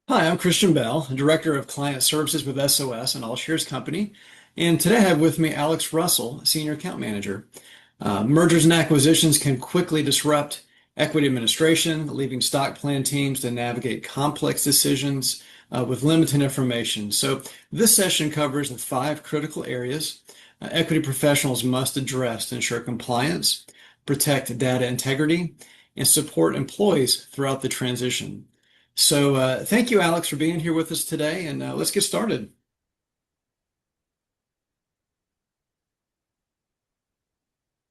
Hi, I'm Christian Bell, Director of Client Services with SOS, an all-shares company. And today I have with me Alex Russell, Senior Account Manager. Mergers and acquisitions can quickly disrupt equity administration, leaving stock plan teams to navigate complex decisions with limited information. So this session covers the five critical areas equity professionals must address to ensure compliance, protect data integrity, and support employees throughout the transition. So thank you, Alex, for being here with us today, and let's get started.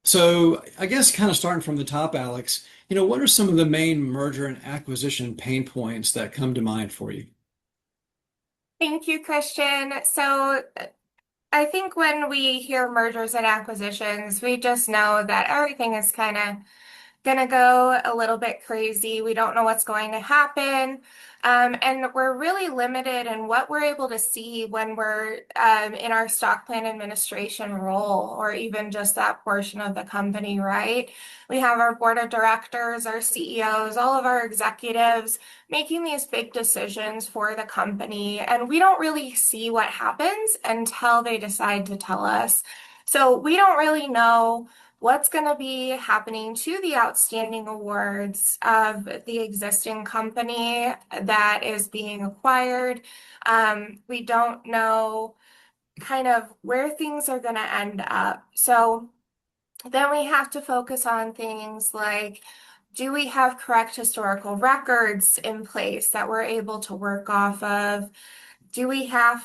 So I guess kind of starting from the top, Alex, what are some of the main merger and acquisition pain points that come to mind for you? Thank you, Christian. I think when we hear mergers and acquisitions, we just know that everything is kind of going to go a little bit crazy. We don't know what's going to happen. And we're really limited in what we're able to see when we're in our stock plan administration role, or even just that portion of the company, right? We have our board of directors, our CEOs, all of our executives making these big decisions for the company. And we don't really see what happens until they decide to tell us. So we don't really know what's going to be happening to the outstanding awards of the existing company that is being acquired. We don't know kind of where things are going to end up. So then we have to focus on things like, do we have correct historical records in place that we're able to work off of? Do we have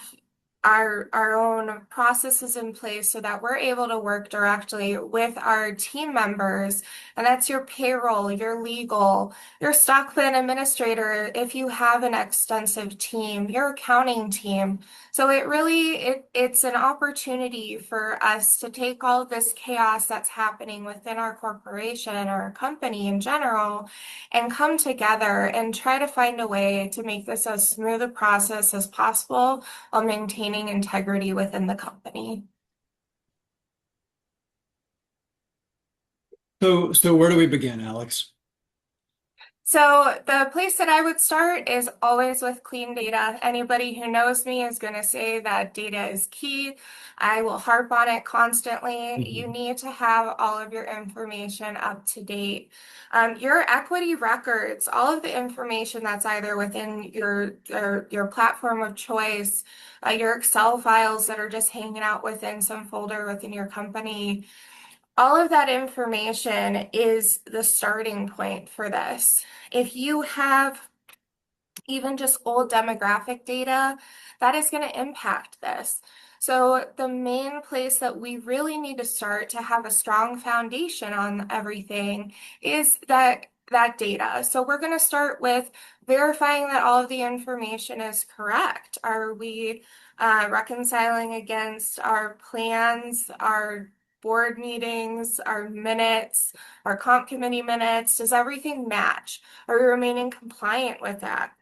our own processes in place so that we're able to work directly with our team members? And that's your payroll, your legal, your stock plan administrator, if you have an extensive team, your accounting team. So it's an opportunity for us to take all of this chaos that's happening within our corporation or our company in general and come together and try to find a way to make this as smooth a process as possible while maintaining integrity within the company. So where do we begin, Alex? So the place that I would start is always with clean data. Anybody who knows me is going to say that data is key. I will harp on it constantly. You Mhm. need to have all of your information up to date. Your equity records, all of the information that's either within your platform of choice, your Excel files that are just hanging out within some folder within your company. All of that information is the starting point for this. If you have even just old demographic data, that is going to impact this. So the main place that we really need to start to have a strong foundation on everything is that data. So we're going to start with verifying that all of the information is correct. Are we reconciling against our plans, our board meetings, our minutes, our comp committee minutes? Does everything match? Are we remaining compliant with that?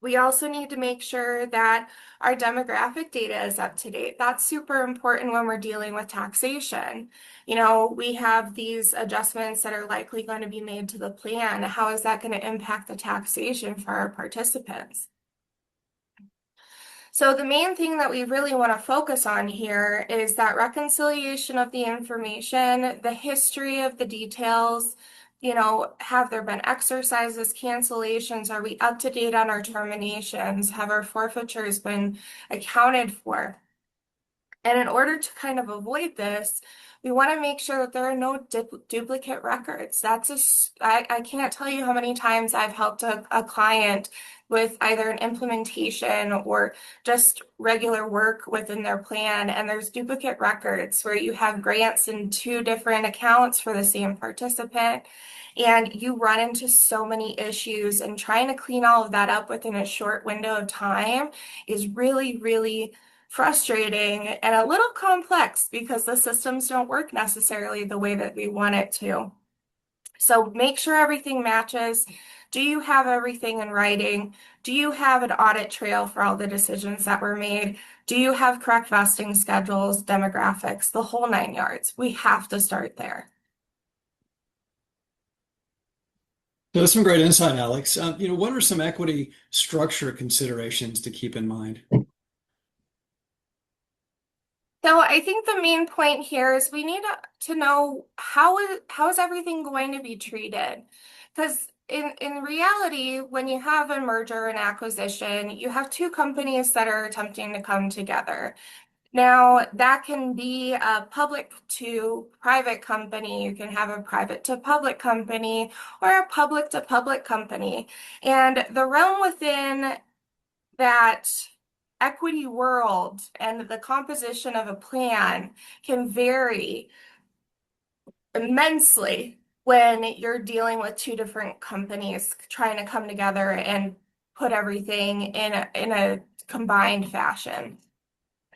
We also need to make sure that our demographic data is up to date. That's super important when we're dealing with taxation. We have these adjustments that are likely going to be made to the plan. How is that going to impact the taxation for our participants? So the main thing that we really want to focus on here is that reconciliation of the information, the history of the details. Have there been exercises, cancellations? Are we up to date on our terminations? Have our forfeitures been accounted for? And in order to kind of avoid this, we want to make sure that there are no duplicate records. I can't tell you how many times I've helped a client with either an implementation or just regular work within their plan, and there's duplicate records where you have grants in two different accounts for the same participant. And you run into so many issues, and trying to clean all of that up within a short window of time is really, really frustrating and a little complex because the systems don't work necessarily the way that we want it to. So make sure everything matches. Do you have everything in writing? Do you have an audit trail for all the decisions that were made? Do you have correct vesting schedules, demographics, the whole nine yards? We have to start there. So that's some great insight, Alex. What are some equity structure considerations to keep in mind? So I think the main point here is we need to know how is everything going to be treated? Because in reality, when you have a merger and acquisition, you have two companies that are attempting to come together. Now, that can be a public to private company. You can have a private to public company or a public to public company. And the realm within that equity world and the composition of a plan can vary immensely when you're dealing with two different companies trying to come together and put everything in a combined fashion.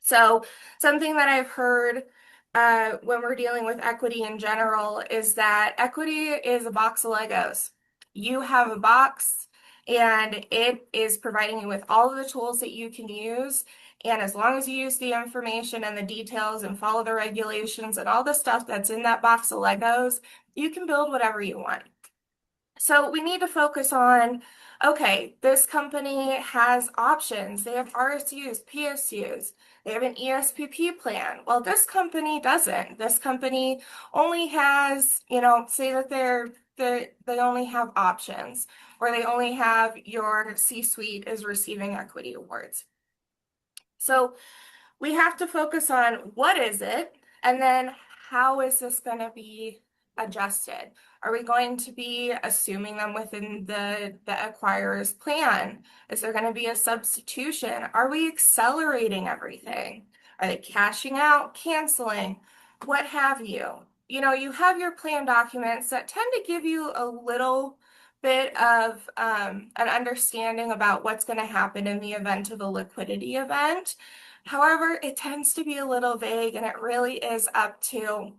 So, something that I've heard when we're dealing with equity in general is that equity is a box of Legos. You have a box, and it is providing you with all of the tools that you can use. And as long as you use the information and the details and follow the regulations and all the stuff that's in that box of Legos, you can build whatever you want. So we need to focus on, okay, this company has options. They have RSUs, PSUs. They have an ESPP plan. Well, this company doesn't. This company only has, say that they only have options, or they only have your C-suite is receiving equity awards. So we have to focus on what is it, and then how is this going to be adjusted? Are we going to be assuming them within the acquirer's plan? Is there going to be a substitution? Are we accelerating everything? Are they cashing out, canceling, what have you? You have your plan documents that tend to give you a little bit of an understanding about what's going to happen in the event of a liquidity event. However, it tends to be a little vague, and it really is up to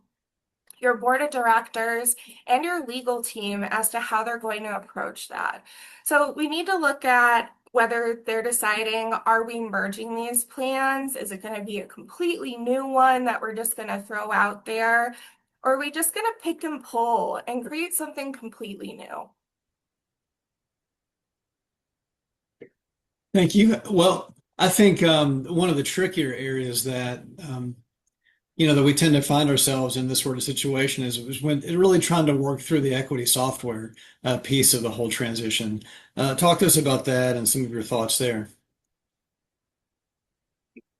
your board of directors and your legal team as to how they're going to approach that. So we need to look at whether they're deciding, are we merging these plans? Is it going to be a completely new one that we're just going to throw out there? Or are we just going to pick and pull and create something completely new? Thank you. Well, I think one of the trickier areas that we tend to find ourselves in this sort of situation is when really trying to work through the equity software piece of the whole transition. Talk to us about that and some of your thoughts there.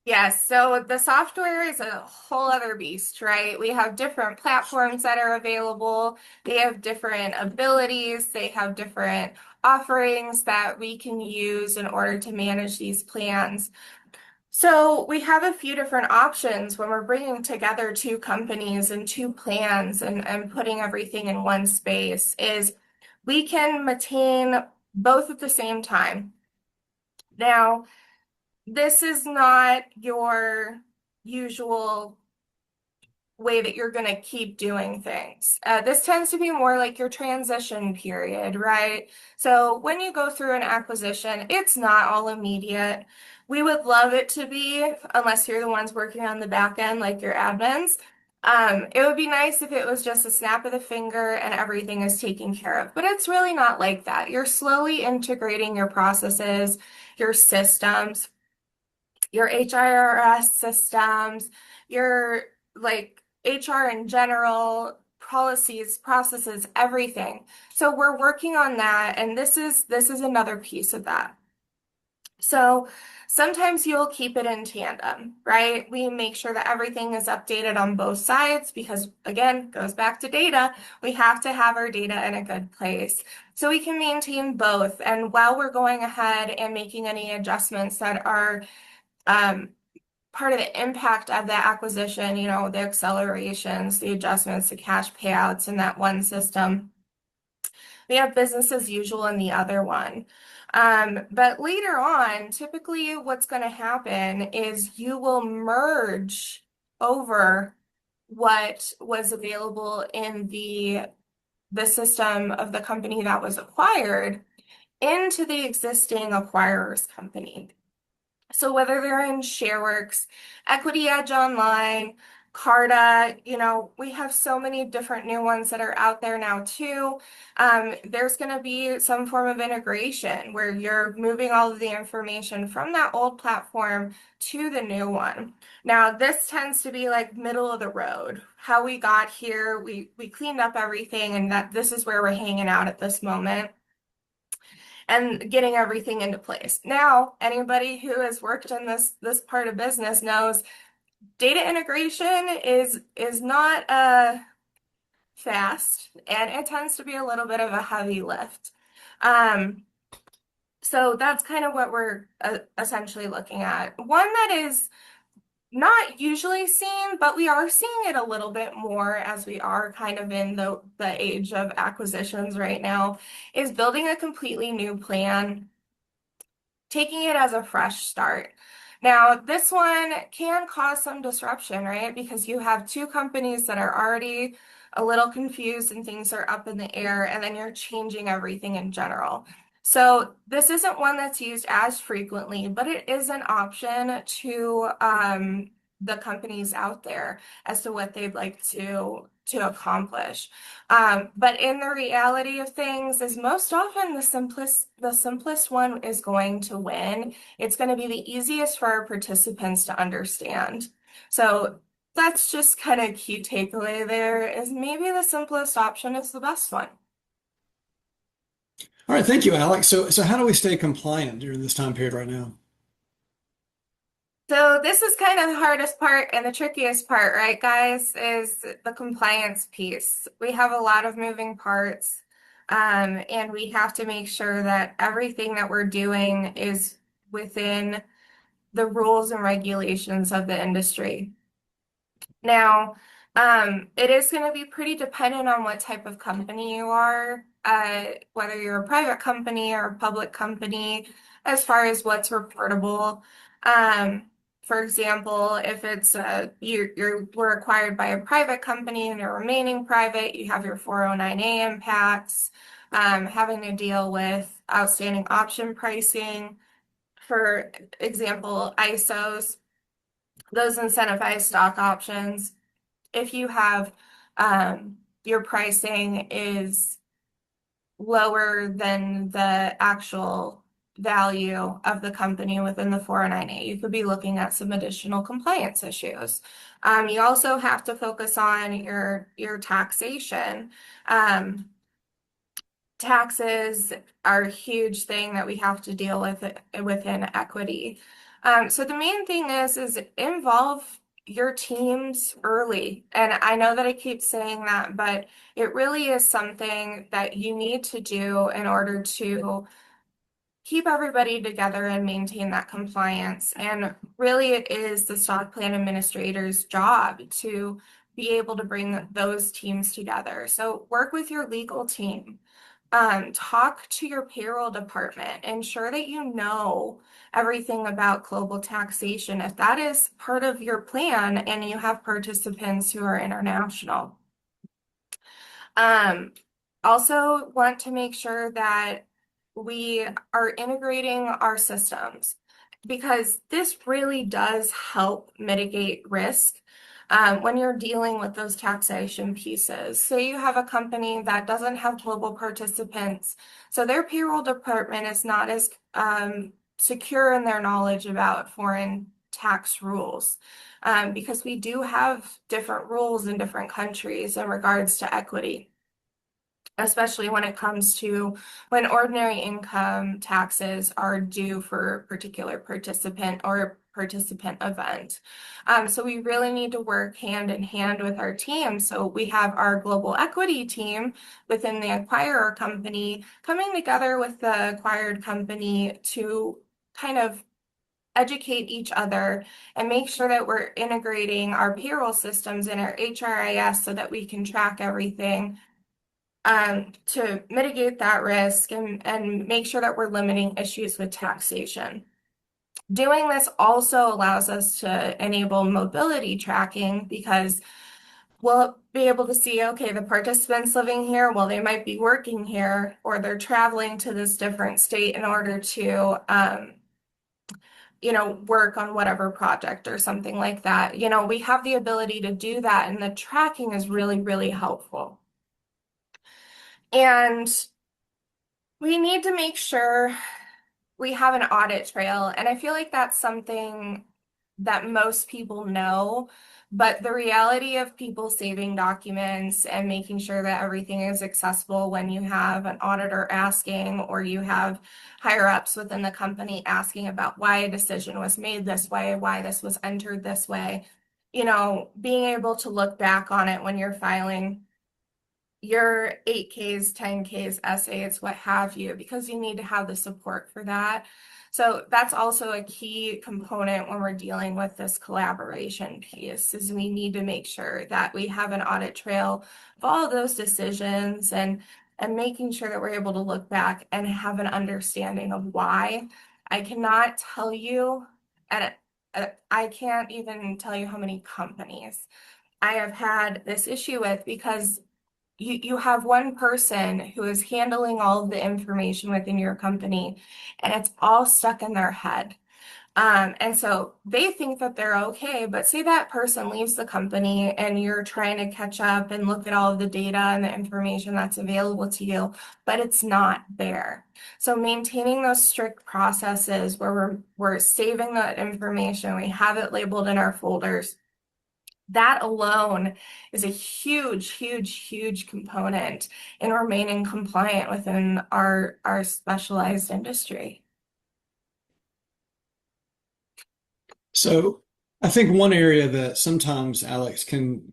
Yes, so the software is a whole other beast, right? We have different platforms that are available. They have different abilities. They have different offerings that we can use in order to manage these plans. So we have a few different options when we're bringing together two companies and two plans and putting everything in one space is we can maintain both at the same time. Now, this is not your usual way that you're going to keep doing things. This tends to be more like your transition period, right? So when you go through an acquisition, it's not all immediate. We would love it to be, unless you're the ones working on the back end, like your admins. It would be nice if it was just a snap of the finger and everything is taken care of, but it's really not like that. You're slowly integrating your processes, your systems, your HRS systems, your like HR in general, policies, processes, everything. So we're working on that, and this is another piece of that. So sometimes you'll keep it in tandem, right? We make sure that everything is updated on both sides because, again, goes back to data. We have to have our data in a good place. So we can maintain both. And while we're going ahead and making any adjustments that are part of the impact of that acquisition, the accelerations, the adjustments, the cash payouts in that one system. We have business as usual in the other one. But later on, typically what's going to happen is you will merge over what was available in the system of the company that was acquired into the existing acquirer's company. So whether they're in ShareWorks, Equity Edge Online, Carta, we have so many different new ones that are out there now too. There's going to be some form of integration where you're moving all of the information from that old platform to the new one. Now, this tends to be like middle of the road. How we got here, we cleaned up everything, and that this is where we're hanging out at this moment and getting everything into place. Now, anybody who has worked in this part of business knows data integration is not fast, and it tends to be a little bit of a heavy lift. Um, so that's kind of what we're essentially looking at. One that is not usually seen, but we are seeing it a little bit more as we are kind of in the age of acquisitions right now, is building a completely new plan, taking it as a fresh start. Now, this one can cause some disruption, right? Because you have two companies that are already a little confused and things are up in the air, and then you're changing everything in general. So this isn't one that's used as frequently, but it is an option to the companies out there as to what they'd like to accomplish. But in the reality of things is most often the simplest one is going to win. It's going to be the easiest for our participants to understand. So that's just kind of key takeaway there is maybe the simplest option is the best one. All right, thank you, Alex. So how do we stay compliant during this time period right now? So this is kind of the hardest part and the trickiest part, right, guys, is the compliance piece. We have a lot of moving parts, and we have to make sure that everything that we're doing is within the rules and regulations of the industry. Now, it is going to be pretty dependent on what type of company you are, whether you're a private company or a public company, as far as what's reportable. For example, if it's we're acquired by a private company and you're remaining private, you have your 409A impacts, having to deal with outstanding option pricing. For example, ISOs, those incentivized stock options. If you have your pricing is lower than the actual value of the company within the 409A, you could be looking at some additional compliance issues. You also have to focus on your taxation. Taxes are a huge thing that we have to deal with within equity. So the main thing is involve your teams early. And I know that I keep saying that, but it really is something that you need to do in order to keep everybody together and maintain that compliance. And really, it is the stock plan administrator's job to be able to bring those teams together. So work with your legal team. Talk to your payroll department. Ensure that you know everything about global taxation if that is part of your plan and you have participants who are international. Um, Also want to make sure that we are integrating our systems because this really does help mitigate risk when you're dealing with those taxation pieces. Say you have a company that doesn't have global participants, so their payroll department is not as secure in their knowledge about foreign tax rules. Because we do have different rules in different countries in regards to equity, especially when it comes to when ordinary income taxes are due for a particular participant or participant event. So we really need to work hand in hand with our team. So we have our global equity team within the acquirer company coming together with the acquired company to kind of educate each other and make sure that we're integrating our payroll systems in our HRIS so that we can track everything to mitigate that risk and make sure that we're limiting issues with taxation. Doing this also allows us to enable mobility tracking because we'll be able to see, okay, the participants living here, well, they might be working here or they're traveling to this different state in order to work on whatever project or something like that. We have the ability to do that, and the tracking is really, really helpful. And we need to make sure we have an audit trail, and I feel like that's something that most people know, but the reality of people saving documents and making sure that everything is accessible when you have an auditor asking, or you have higher ups within the company asking about why a decision was made this way, why this was entered this way, being able to look back on it when you're filing your 8Ks, 10Ks, essays, what have you, because you need to have the support for that. So that's also a key component when we're dealing with this collaboration piece, is we need to make sure that we have an audit trail of all of those decisions, and making sure that we're able to look back and have an understanding of why. I cannot tell you, and I can't even tell you how many companies I have had this issue with, because you have one person who is handling all of the information within your company, and it's all stuck in their head. And so they think that they're okay, but say that person leaves the company and you're trying to catch up and look at all of the data and the information that's available to you, but it's not there. So maintaining those strict processes where we're saving that information, we have it labeled in our folders, that alone is a huge, huge, huge component in remaining compliant within our specialized industry. So I think one area that sometimes Alex can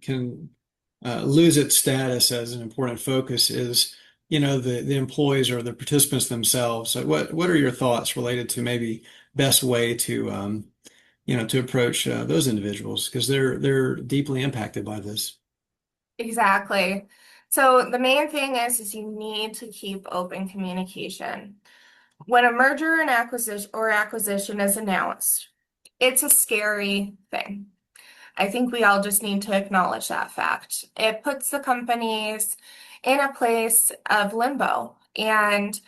lose its status as an important focus is, the employees or the participants themselves. So what are your thoughts related to maybe best way to approach those individuals, because they're deeply impacted by this. Exactly. So the main thing is you need to keep open communication. When a merger and acquisition is announced, it's a scary thing. I think we all just need to acknowledge that fact. It puts the companies in a place of limbo, and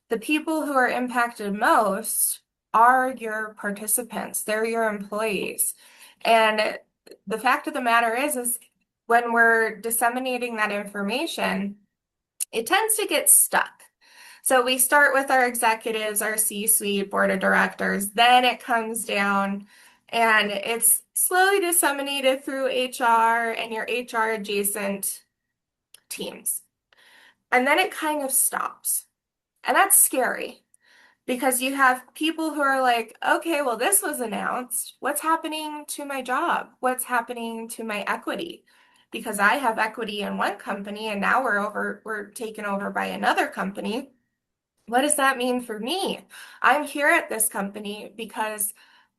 the people who are impacted most are your participants, they're your employees. And the fact of the matter is when we're disseminating that information, it tends to get stuck. So we start with our executives, our C-suite, board of directors, then it comes down and it's slowly disseminated through HR and your HR adjacent teams. And then it kind of stops. And that's scary, because you have people who are like, okay, well, this was announced. What's happening to my job? What's happening to my equity? Because I have equity in one company and now we're taken over by another company. What does that mean for me? I'm here at this company because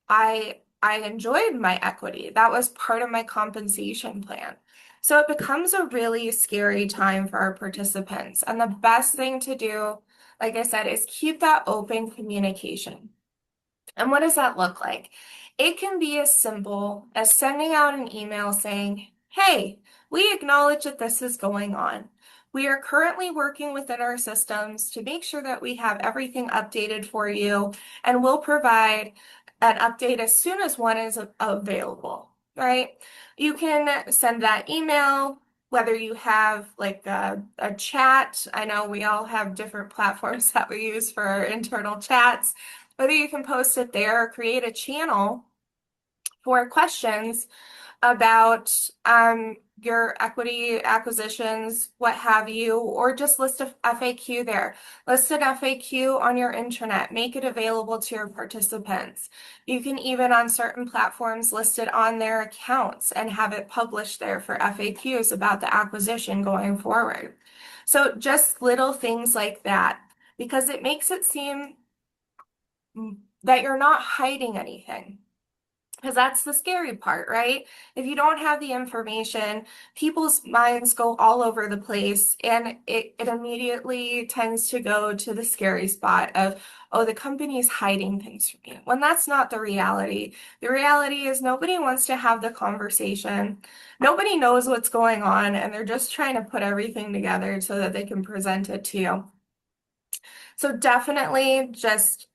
I enjoyed my equity. That was part of my compensation plan. So it becomes a really scary time for our participants. And the best thing to do, like I said, is keep that open communication. And what does that look like? It can be as simple as sending out an email saying, hey, we acknowledge that this is going on. We are currently working within our systems to make sure that we have everything updated for you, and we'll provide an update as soon as one is available, right? You can send that email, whether you have like a chat. I know we all have different platforms that we use for our internal chats. Whether you can post it there or create a channel for questions about your equity acquisitions, what have you, or just list a FAQ there. List an FAQ on your intranet. Make it available to your participants. You can even on certain platforms list it on their accounts and have it published there for FAQs about the acquisition going forward. So just little things like that, because it makes it seem that you're not hiding anything. Because that's the scary part, right? If you don't have the information, people's minds go all over the place, and it immediately tends to go to the scary spot of, oh, the company's hiding things from you. When that's not the reality. The reality is nobody wants to have the conversation. Nobody knows what's going on, and they're just trying to put everything together so that they can present it to you. So definitely just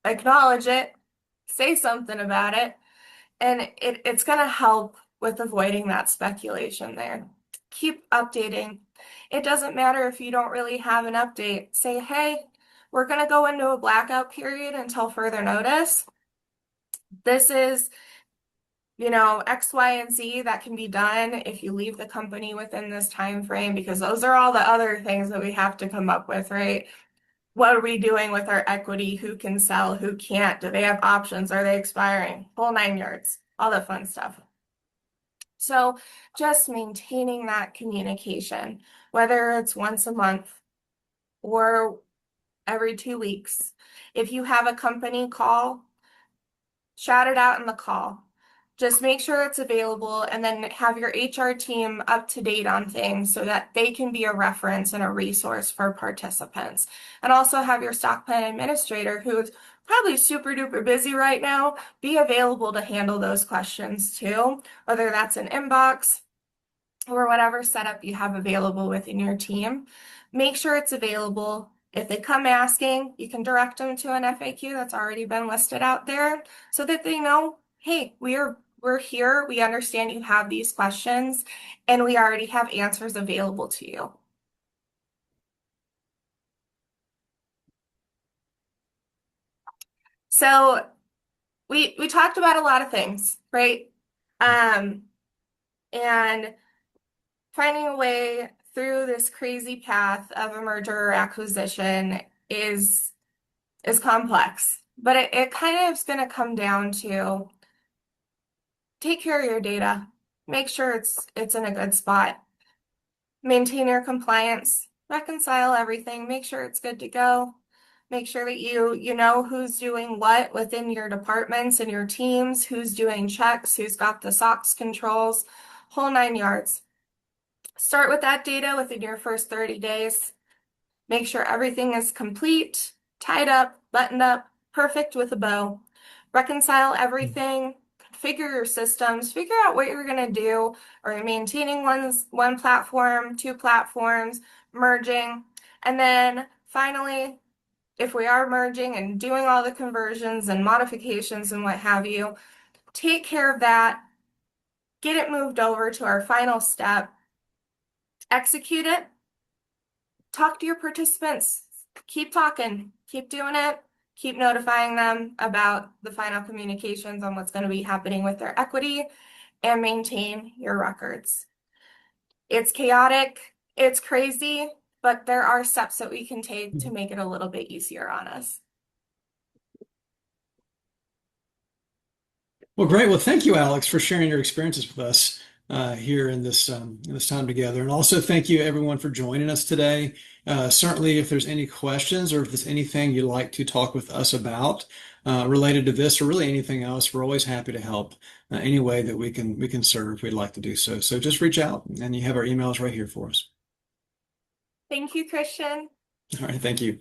acknowledge it, say something about it. And it's going to help with avoiding that speculation there. Keep updating. It doesn't matter if you don't really have an update. Say, hey, we're going to go into a blackout period until further notice. This is, X, Y, and Z that can be done if you leave the company within this time frame, because those are all the other things that we have to come up with, right? What are we doing with our equity? Who can sell? Who can't? Do they have options? Are they expiring? Whole nine yards, all the fun stuff. So just maintaining that communication, whether it's once a month or every 2 weeks. If you have a company call, shout it out in the call. Just make sure it's available and then have your HR team up to date on things so that they can be a reference and a resource for participants. And also have your stock plan administrator, who's probably super duper busy right now, be available to handle those questions too, whether that's an inbox or whatever setup you have available within your team. Make sure it's available. If they come asking, you can direct them to an FAQ that's already been listed out there so that they know, hey, we're here, we understand you have these questions, and we already have answers available to you. So we talked about a lot of things, right? And finding a way through this crazy path of a merger or acquisition is complex, but it kind of is going to come down to take care of your data, make sure it's in a good spot, maintain your compliance, reconcile everything, make sure it's good to go, make sure that you know who's doing what within your departments and your teams, who's doing checks, who's got the SOX controls, whole nine yards. Start with that data within your first 30 days. Make sure everything is complete, tied up, buttoned up, perfect with a bow. Reconcile everything, configure your systems, figure out what you're going to do. Are you maintaining one platform, two platforms, merging? And then finally, if we are merging and doing all the conversions and modifications and what have you, take care of that, get it moved over to our final step, execute it, talk to your participants, keep talking, keep doing it, keep notifying them about the final communications on what's going to be happening with their equity, and maintain your records. It's chaotic, it's crazy, but there are steps that we can take to make it a little bit easier on us. Well, great. Well, thank you, Alex, for sharing your experiences with us here in this time together. And also thank you, everyone, for joining us today. Certainly, if there's any questions or if there's anything you'd like to talk with us about related to this or really anything else, we're always happy to help any way that we can serve. We'd like to do so. So just reach out, and you have our emails right here for us. Thank you, Christian. All right. Thank you.